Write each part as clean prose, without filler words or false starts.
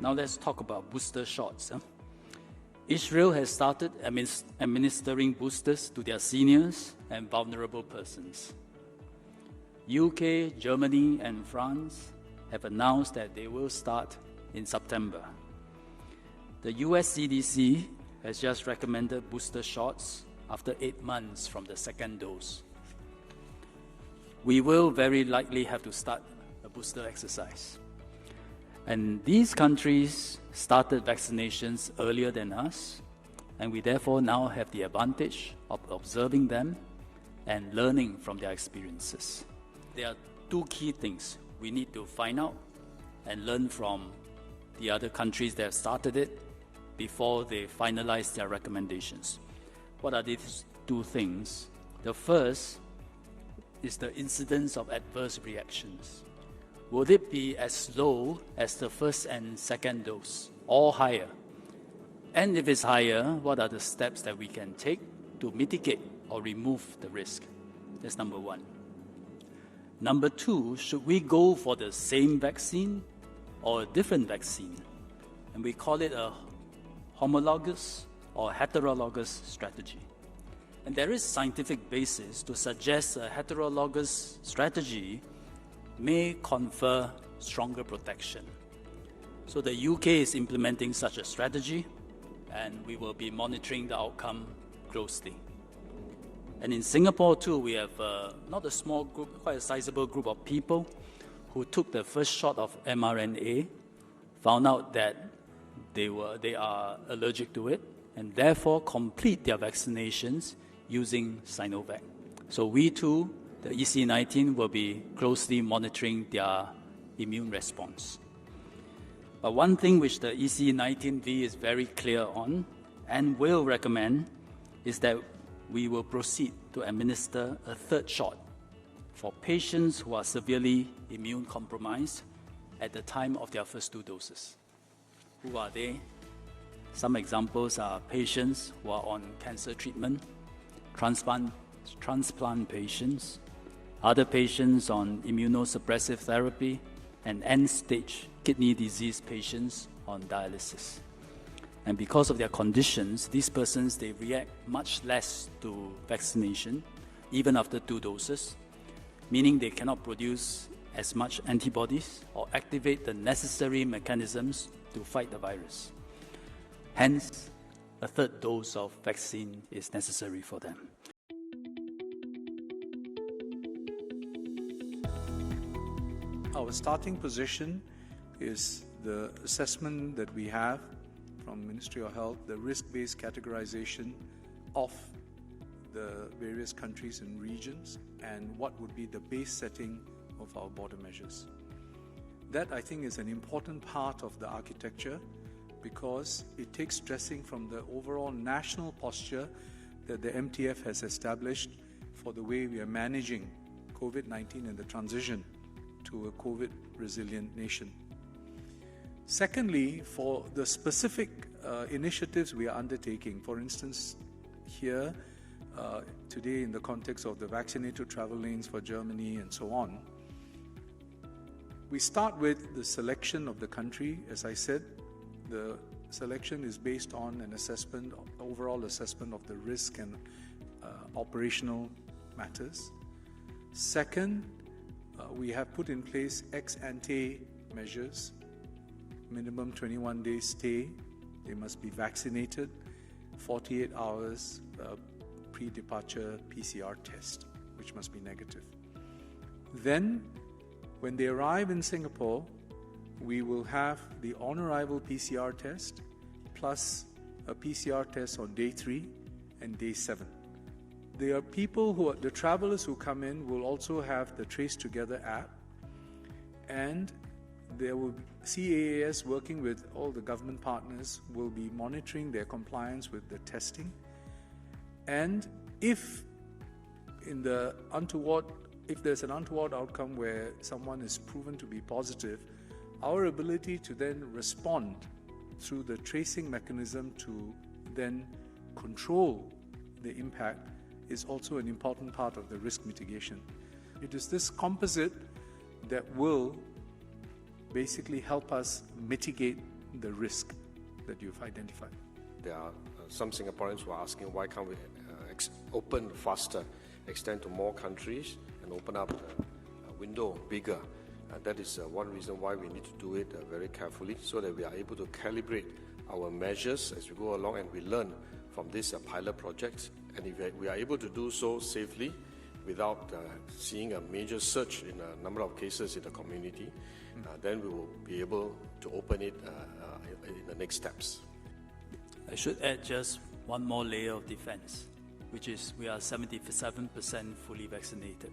Now let's talk about booster shots. Israel has started administering boosters to their seniors and vulnerable persons. UK, Germany, and France have announced that they will start in September. The US CDC has just recommended booster shots after 8 months from the second dose. We will very likely have to start a booster exercise. And these countries started vaccinations earlier than us, and we therefore now have the advantage of observing them and learning from their experiences. There are two key things we need to find out and learn from the other countries that have started it before they finalize their recommendations. What are these two things? The first is the incidence of adverse reactions. Would it be as low as the first and second dose, or higher? And if it's higher, what are the steps that we can take to mitigate or remove the risk? That's number one. Number two, should we go for the same vaccine or a different vaccine? And we call it a homologous or heterologous strategy. And there is scientific basis to suggest a heterologous strategy may confer stronger protection. So the UK is implementing such a strategy, and we will be monitoring the outcome closely. And in Singapore too, we have not a small group, quite a sizable group of people who took the first shot of mRNA, found out that they are allergic to it, and therefore complete their vaccinations using Sinovac. So we too, the EC19, will be closely monitoring their immune response. But one thing which the EC19V is very clear on and will recommend is that we will proceed to administer a third shot for patients who are severely immune compromised at the time of their first 2 doses. Who are they? Some examples are patients who are on cancer treatment, transplant patients, other patients on immunosuppressive therapy, and end-stage kidney disease patients on dialysis. And because of their conditions, these persons, they react much less to vaccination, even after 2 doses, meaning they cannot produce as much antibodies or activate the necessary mechanisms to fight the virus. Hence, a third dose of vaccine is necessary for them. Our starting position is the assessment that we have from Ministry of Health, the risk-based categorization of the various countries and regions, and what would be the base setting of our border measures. That, I think, is an important part of the architecture because it takes stressing from the overall national posture that the MTF has established for the way we are managing COVID-19 and the transition to a COVID-resilient nation. Secondly, for the specific initiatives we are undertaking, for instance, here today in the context of the vaccinated travel lanes for Germany and so on, we start with the selection of the country. As I said, the selection is based on an assessment, overall assessment of the risk and operational matters. Second, we have put in place ex-ante measures, minimum 21 days stay, they must be vaccinated, 48 hours pre-departure PCR test, which must be negative. Then, when they arrive in Singapore, we will have the on-arrival PCR test plus a PCR test on day 3 and day 7. There are the travelers who come in will also have the Trace Together app, and there will CAAS working with all the government partners will be monitoring their compliance with the testing. And if there's an untoward outcome where someone is proven to be positive, our ability to then respond through the tracing mechanism to then control the impact is also an important part of the risk mitigation. It is this composite that will basically help us mitigate the risk that you've identified? There are some Singaporeans who are asking why can't we open faster, extend to more countries and open up the window bigger. That is one reason why we need to do it very carefully so that we are able to calibrate our measures as we go along and we learn from this pilot project. And if we are able to do so safely without seeing a major surge in a number of cases in the community, then we will be able to open it in the next steps. I should add just one more layer of defense, which is we are 77% fully vaccinated.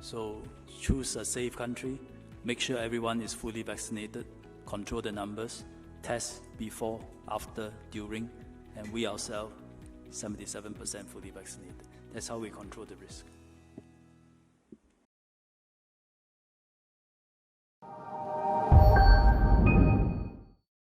So choose a safe country, make sure everyone is fully vaccinated, control the numbers, test before, after, during, and we ourselves 77% fully vaccinated. That's how we control the risk.